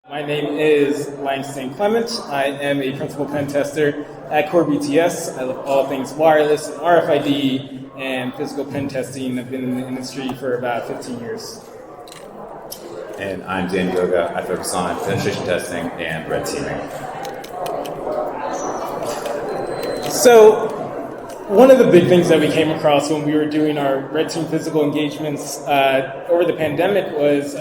My name is Langston Clement. I am a principal pen tester at Core BTS. I love all things wireless, and RFID, and physical pen testing. I've been in the industry for about 15 years. And I'm Dan Goga. I focus on penetration testing and red teaming. So, one of the big things that we came across when we were doing our red team physical engagements over the pandemic was,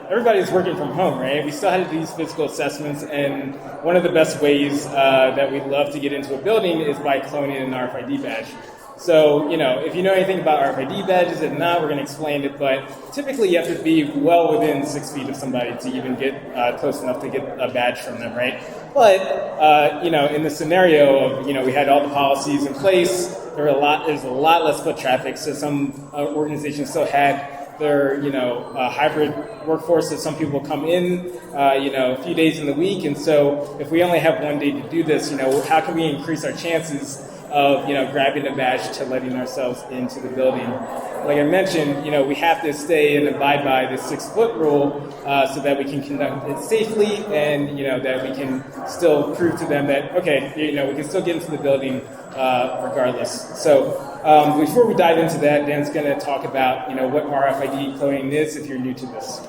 everybody's working from home, right? We still had these physical assessments, and one of the best ways that we love to get into a building is by cloning an RFID badge. So, if you know anything about RFID badges, if not, we're going to explain it, but typically you have to be well within 6 feet of somebody to even get close enough to get a badge from them, right? But, in the scenario of, we had all the policies in place, there's a lot less foot traffic, so some organizations still had their, hybrid workforce, so some people come in, a few days in the week, and so if we only have one day to do this, how can we increase our chances of, grabbing a badge to letting ourselves into the building? Like I mentioned, we have to stay and abide by the 6-foot rule so that we can conduct it safely and, that we can still prove to them that, okay, we can still get into the building regardless. So before we dive into that, Dan's going to talk about, what RFID cloning is if you're new to this.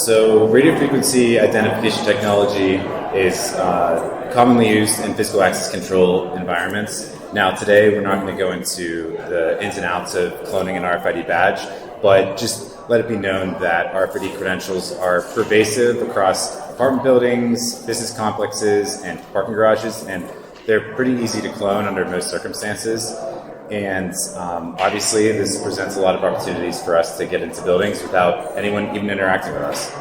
So radio frequency identification technology is commonly used in physical access control environments. Now today we're not going to go into the ins and outs of cloning an RFID badge, but just let it be known that RFID credentials are pervasive across apartment buildings, business complexes, and parking garages, and they're pretty easy to clone under most circumstances. And obviously this presents a lot of opportunities for us to get into buildings without anyone even interacting with us.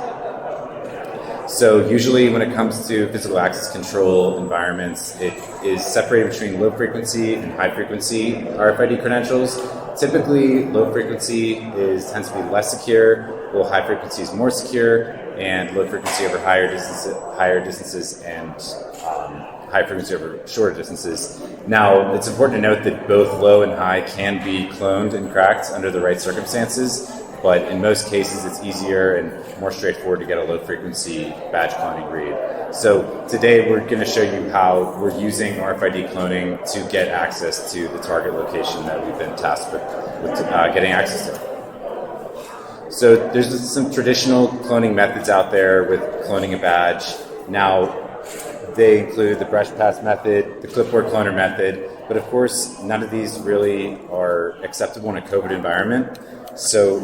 So usually when it comes to physical access control environments, it is separated between low frequency and high frequency RFID credentials. Typically low frequency tends to be less secure, while high frequency is more secure, and low frequency over higher distances and high frequency over shorter distances. Now, it's important to note that both low and high can be cloned and cracked under the right circumstances, but in most cases it's easier and more straightforward to get a low frequency badge cloning read. So today we're going to show you how we're using RFID cloning to get access to the target location that we've been tasked with getting access to. So there's some traditional cloning methods out there with cloning a badge. Now, they include the brush pass method, the clipboard cloner method, but of course none of these really are acceptable in a COVID environment. So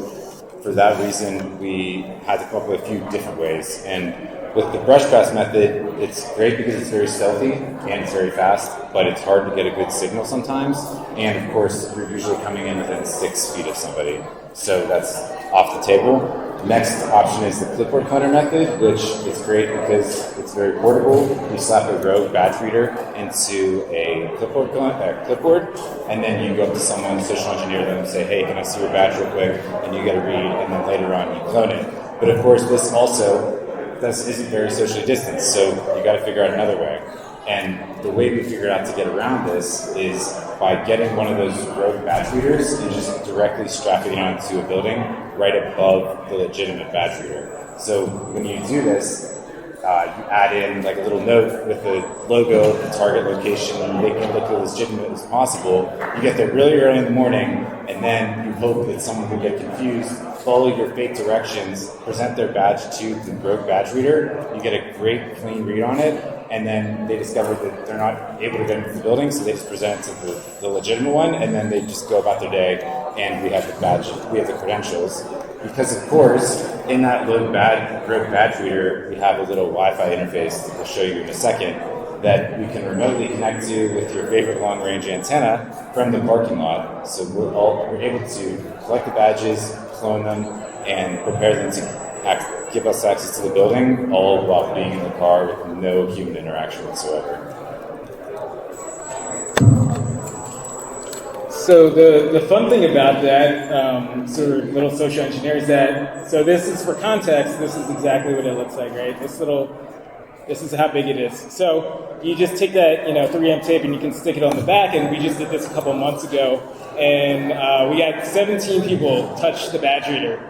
for that reason, we had to come up with a few different ways. And with the brush pass method, it's great because it's very stealthy and it's very fast, but it's hard to get a good signal sometimes. And of course, you're usually coming in within 6 feet of somebody. So that's off the table. Next option is the clipboard cloner method, which is great because it's very portable. You slap a Rogue badge reader into a clipboard, and then you go up to someone, social engineer them, and say, hey, can I see your badge real quick? And you get a read, and then later on you clone it. But of course, this isn't very socially distanced, so you got to figure out another way. And the way we figured out to get around this is by getting one of those Rogue badge readers and just directly strapping it onto a building right above the legitimate badge reader. So when you do this, you add in like a little note with the logo, the target location, and make it look as legitimate as possible. You get there really early in the morning, and then you hope that someone will get confused, follow your fake directions, present their badge to the Rogue badge reader. You get a great clean read on it, and then they discover that they're not able to get into the building, so they just present it to the legitimate one, and then they just go about their day, and we have the badge, we have the credentials. Because of course, in that Rogue badge reader, we have a little Wi-Fi interface that we'll show you in a second that we can remotely connect to with your favorite long-range antenna from the parking lot. So we're able to collect the badges, clone them, and prepare them to give us access to the building, all while being in the car with no human interaction whatsoever. So the fun thing about that sort of little social engineer is that, so this is for context, this is exactly what it looks like, right? This is how big it is. So you just take that 3M tape and you can stick it on the back, and we just did this a couple months ago, and we had 17 people touch the badge reader.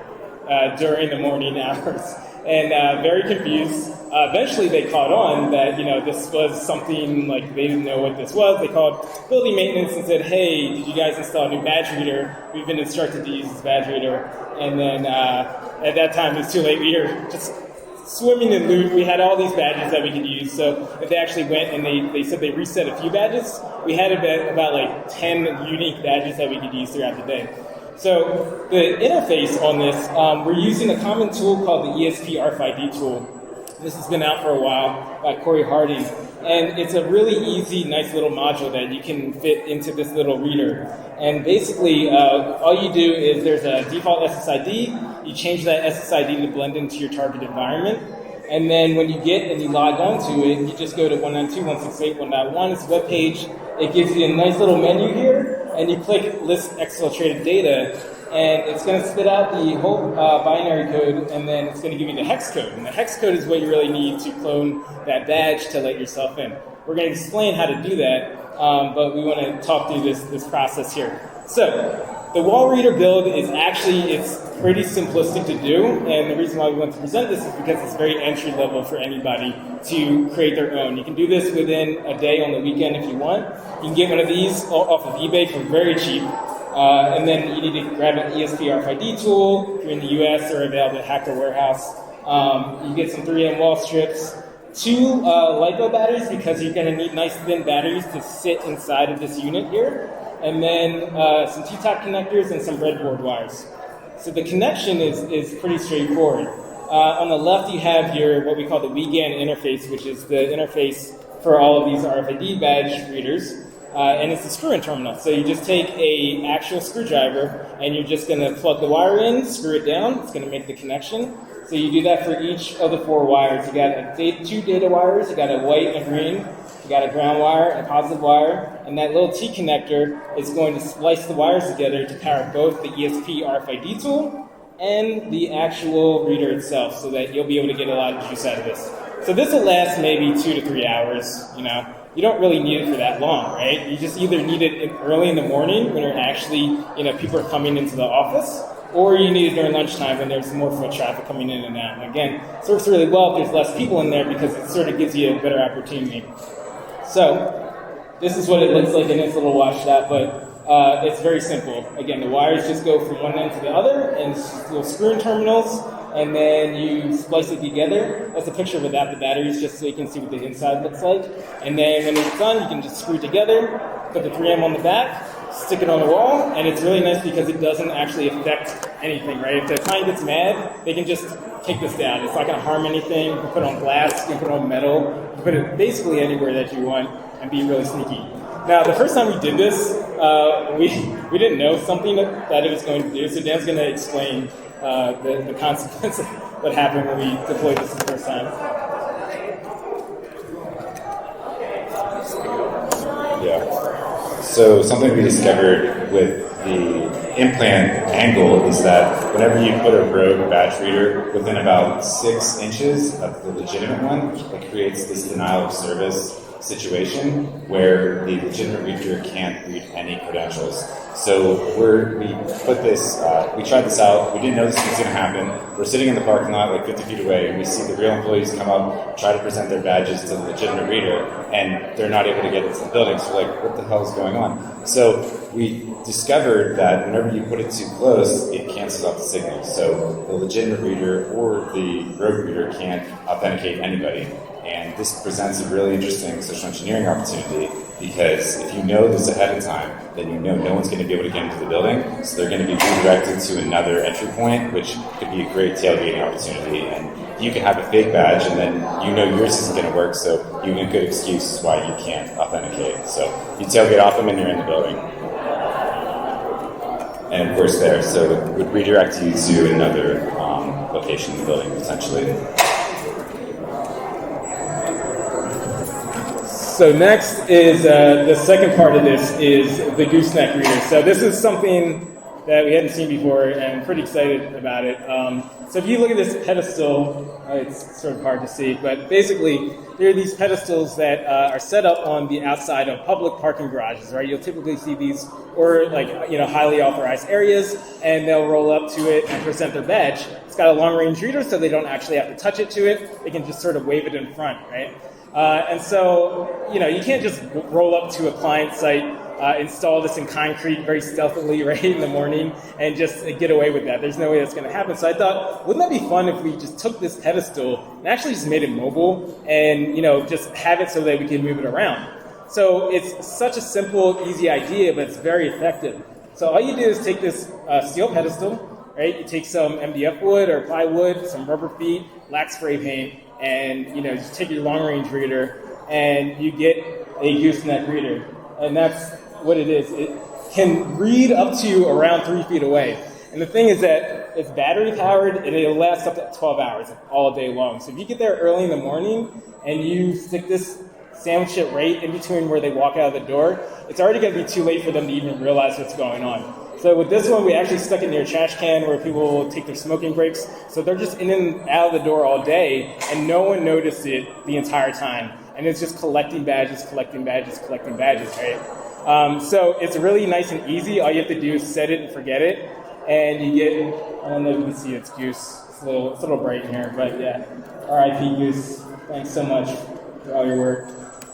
during the morning hours, and very confused. Eventually, they caught on that this was something like they didn't know what this was. They called building maintenance and said, "Hey, did you guys install a new badge reader? We've been instructed to use this badge reader." And then at that time, it was too late. We were just swimming in loot. We had all these badges that we could use. So if they actually went and they said they reset a few badges, we had about like 10 unique badges that we could use throughout the day. So the interface on this, we're using a common tool called the ESP RFID tool. This has been out for a while by Corey Harding. And it's a really easy, nice little module that you can fit into this little reader. And basically, all you do is there's a default SSID. You change that SSID to blend into your target environment. And then when you get and you log onto it, you just go to 192.168.1.1. It's a web page. It gives you a nice little menu here. And you click List Exfiltrated Data. And it's going to spit out the whole binary code, and then it's going to give you the hex code. And the hex code is what you really need to clone that badge to let yourself in. We're going to explain how to do that, but we want to talk through this process here. So the wall reader build is it's pretty simplistic to do, and the reason why we want to present this is because it's very entry level for anybody to create their own. You can do this within a day on the weekend if you want. You can get one of these off of eBay for very cheap. And then you need to grab an ESP RFID tool. If you're in the US, they're available at Hacker Warehouse. You get some 3M wall strips, 2 LiPo batteries because you're going to need nice thin batteries to sit inside of this unit here, and then some T-top connectors and some breadboard wires. So the connection is pretty straightforward. On the left, you have your what we call the WGAN interface, which is the interface for all of these RFID badge readers. And it's a screw-in terminal. So you just take an actual screwdriver and you're just going to plug the wire in, screw it down. It's going to make the connection. So you do that for each of the 4 wires. You got 2 data wires. You got a white and a green. You got a ground wire, a positive wire, and that little T connector is going to splice the wires together to power both the ESP RFID tool and the actual reader itself, so that you'll be able to get a lot of juice out of this. So this will last maybe 2 to 3 hours. You don't really need it for that long, right? You just either need it early in the morning when you're actually, people are coming into the office, or you need it during lunchtime when there's more foot traffic coming in and out. And again, it works really well if there's less people in there because it sort of gives you a better opportunity. So this is what it looks like, and it's a little washed out, but it's very simple. Again, the wires just go from one end to the other, and little screw-in terminals, and then you splice it together. That's a picture without the batteries, just so you can see what the inside looks like. And then when it's done, you can just screw it together, put the 3M on the back, stick it on the wall, and it's really nice because it doesn't actually affect anything, right? If the client gets mad, they can just take this down. It's not going to harm anything. You can put it on glass, you can put it on metal, you can put it basically anywhere that you want and be really sneaky. Now, the first time we did this, we didn't know something that it was going to do, so Dan's going to explain the consequence of what happened when we deployed this the first time. Yeah. So something we discovered with the implant angle is that whenever you put a rogue badge reader within about 6 inches of the legitimate one, it creates this denial of service situation where the legitimate reader can't read any credentials. So we tried this out. We didn't know this was going to happen. We're sitting in the parking lot like 50 feet away, and we see the real employees come up, try to present their badges to the legitimate reader, and they're not able to get into the building. So we're like, what the hell is going on? So we discovered that whenever you put it too close, it cancels out the signal. So the legitimate reader or the rogue reader can't authenticate anybody. And this presents a really interesting social engineering opportunity because if you know this ahead of time, then you know no one's going to be able to get into the building, so they're going to be redirected to another entry point, which could be a great tailgating opportunity. And you can have a fake badge, and then you know yours isn't going to work, so you have a good excuse why you can't authenticate. So you tailgate off them, and you're in the building. And of course there, so it would redirect you to another location in the building, potentially. So next is the second part of this is the gooseneck reader. So this is something that we hadn't seen before, and I'm pretty excited about it. So if you look at this pedestal, it's sort of hard to see, but basically there are these pedestals that are set up on the outside of public parking garages, right? You'll typically see these, or like, highly authorized areas, and they'll roll up to it and present their badge. It's got a long-range reader, so they don't actually have to touch it to it. They can just sort of wave it in front, right? And so, you can't just roll up to a client site, install this in concrete very stealthily right in the morning and just get away with that. There's no way that's going to happen. So I thought, wouldn't that be fun if we just took this pedestal and actually just made it mobile and, just have it so that we can move it around. So it's such a simple, easy idea, but it's very effective. So all you do is take this steel pedestal, right? You take some MDF wood or plywood, some rubber feet, black spray paint, and just take your long-range reader and you get a gooseneck reader. And that's what it is. It can read up to around 3 feet away. And the thing is that it's battery powered and it'll last up to 12 hours all day long. So if you get there early in the morning and you stick this, sandwich it right in between where they walk out of the door, it's already going to be too late for them to even realize what's going on. So with this one, we actually stuck it near a trash can where people will take their smoking breaks. So they're just in and out of the door all day, and no one noticed it the entire time. And it's just collecting badges, right? So it's really nice and easy. All you have to do is set it and forget it. And you get, I don't know if you can see it's Goose. It's a little bright in here, but yeah. RIP Goose, thanks so much for all your work.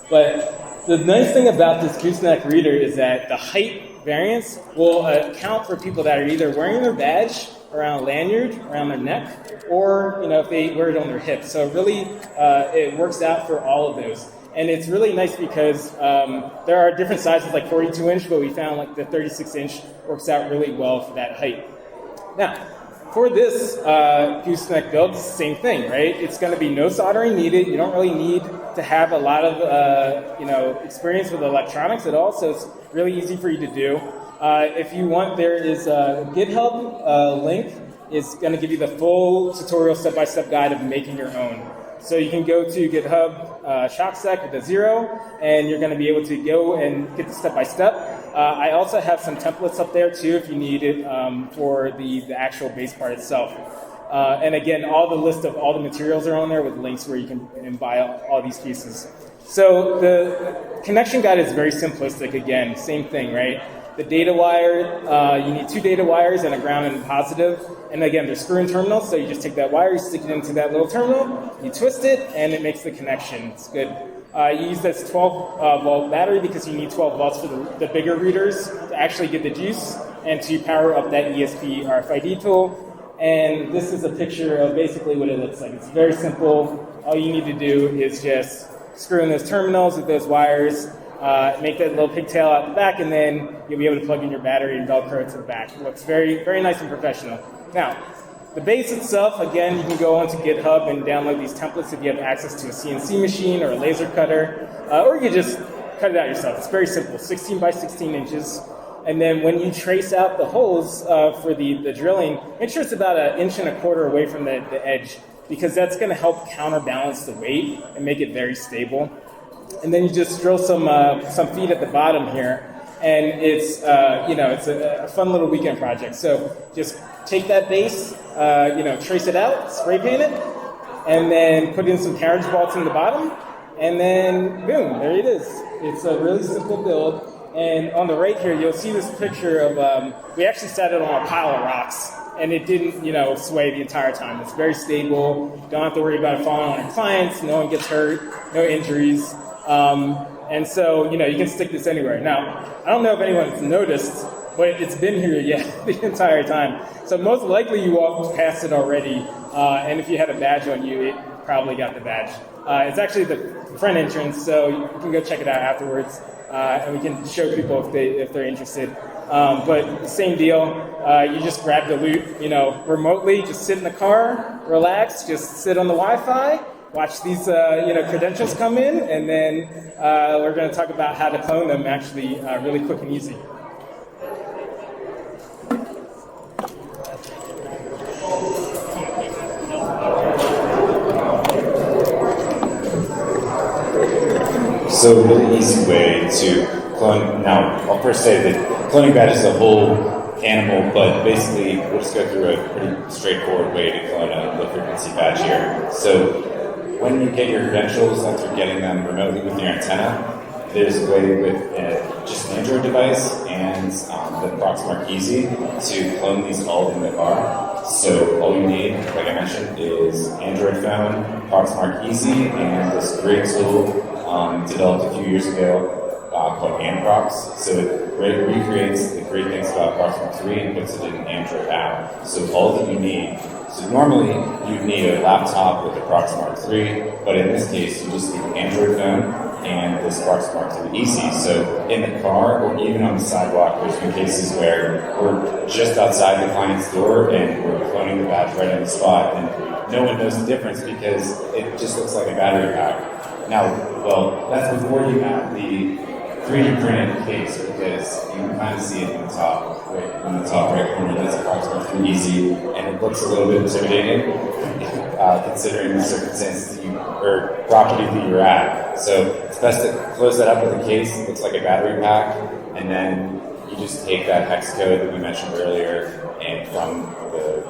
But the nice thing about this gooseneck reader is that the height variance will account for people that are either wearing their badge around a lanyard, around their neck, or if they wear it on their hips. So really, it works out for all of those. And it's really nice because there are different sizes, like 42 inch, but we found like the 36 inch works out really well for that height. Now, for this gooseneck build, it's the same thing, right? It's going to be no soldering needed. You don't really need to have a lot of experience with electronics at all, so it's really easy for you to do. If you want, there is a GitHub link. Is going to give you the full tutorial step-by-step guide of making your own. So you can go to GitHub ShockSec with a 0, and you're going to be able to go and get the step-by-step. I also have some templates up there too if you need it for the actual base part itself. And again, all the list of all the materials are on there with links where you can buy all these pieces. So the connection guide is very simplistic. Again, same thing, right? The data wire, you need 2 data wires and a ground and a positive. And again, they're screw-in terminals, so you just take that wire, you stick it into that little terminal, you twist it, and it makes the connection. It's good. You use this 12-volt battery because you need 12 volts for the bigger readers to actually get the juice and to power up that ESP RFID tool. And this is a picture of basically what it looks like. It's very simple. All you need to do is just screw in those terminals with those wires, make that little pigtail out the back, and then you'll be able to plug in your battery and Velcro it to the back. It looks very, very nice and professional. Now, the base itself, again, you can go onto GitHub and download these templates if you have access to a CNC machine or a laser cutter, or you can just cut it out yourself. It's very simple, 16 by 16 inches. And then when you trace out the holes for the drilling, make sure it's about 1.25 inches away from the edge, because that's going to help counterbalance the weight and make it very stable. And then you just drill some feet at the bottom here, and it's it's a fun little weekend project. So just take that base, trace it out, spray paint it, and then put in some carriage bolts in the bottom, and then boom, there it is. It's a really simple build. And on the right here, you'll see this picture of we actually set it on a pile of rocks, and it didn't sway the entire time. It's very stable. Don't have to worry about it falling on your clients. No one gets hurt. No injuries. And so, you can stick this anywhere. Now, I don't know if anyone's noticed, but it's been here the entire time. So most likely you walked past it already, and if you had a badge on you, it probably got the badge. It's actually the front entrance, so you can go check it out afterwards, and we can show people if they're interested. But same deal, you just grab the loot, remotely, just sit in the car, relax, just sit on the Wi-Fi, watch these credentials come in, and then we're going to talk about how to clone them actually really quick and easy. So a really easy way to clone. Now, I'll first say that cloning badge is a whole Cannibal, but basically we'll just go through a pretty straightforward way to clone a low frequency badge here. So when you get your credentials, after getting them remotely with your antenna, there's a way with just an Android device and the Proxmark Easy to clone these all in the car. So all you need, like I mentioned, is Android phone, Proxmark Easy, and this great tool developed a few years ago called AndProx. So it recreates the great things about Proxmark 3 and puts it in an Android app. So all that you need. So normally you'd need a laptop with a Proxmark 3, but in this case you just need an Android phone and this Proxmark 3 Easy. So in the car or even on the sidewalk, there's been cases where we're just outside the client's door and we're cloning the badge right on the spot, and no one knows the difference because it just looks like a battery pack. Now, well, that's before you have the 3D printed case, because you can kind of see it in the top, right, in the top right corner. That's Proxmark 3 Easy, and it looks a little bit intimidating, considering the circumstances or property that you're at. So it's best to close that up with a case. It looks like a battery pack, and then you just take that hex code that we mentioned earlier and from the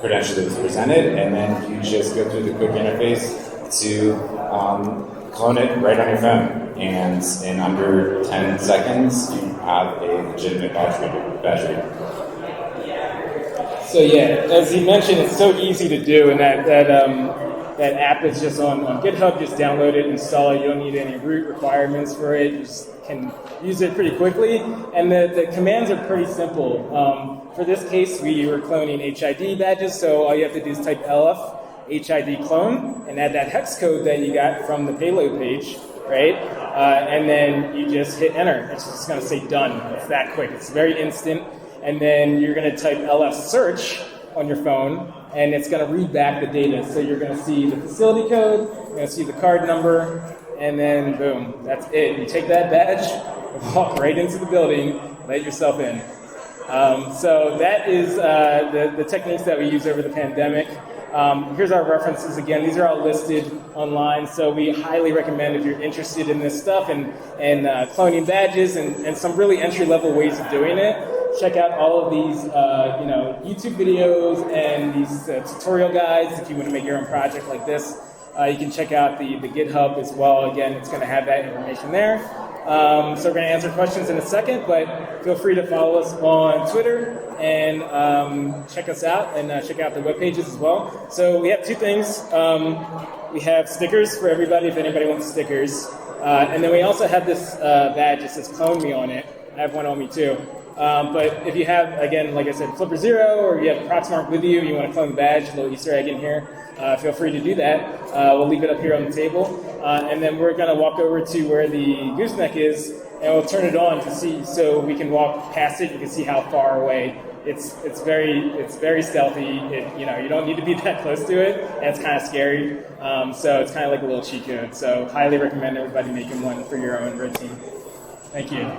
credential that was presented, and then you just go through the quick interface to clone it right on your phone. And in under 10 seconds, you have a legitimate badge reader. So yeah, as he mentioned, it's so easy to do, and that app is just on GitHub. Just download it, install it. You don't need any root requirements for it. You just can use it pretty quickly, and the commands are pretty simple. For this case, we were cloning HID badges, so all you have to do is type LF HID clone and add that hex code that you got from the payload page, right? And then you just hit enter. It's just going to say done. It's that quick. It's very instant. And then you're going to type LF search on your phone, and it's going to read back the data. So you're going to see the facility code, you're going to see the card number, and then boom, that's it. You take that badge, walk right into the building, let yourself in. So that is the techniques that we use over the pandemic. Here's our references again. These are all listed online, so we highly recommend if you're interested in this stuff and cloning badges and some really entry-level ways of doing it. Check out all of these YouTube videos and these tutorial guides if you want to make your own project like this. You can check out the GitHub as well. Again, it's going to have that information there. So we're going to answer questions in a second, but feel free to follow us on Twitter and check us out and check out the web pages as well. So we have two things. We have stickers for everybody if anybody wants stickers. And then we also have this badge that says Clone Me on it. I have one on me too. But if you have, again, like I said, Flipper Zero, or you have Proxmark with you, you want to clone the badge, a little Easter egg in here, feel free to do that. We'll leave it up here on the table. And then we're going to walk over to where the gooseneck is, and we'll turn it on to see, so we can walk past it. You can see how far away. It's very stealthy. You don't need to be that close to it, and it's kind of scary. So it's kind of like a little cheat code. So highly recommend everybody making one for your own red team. Thank you.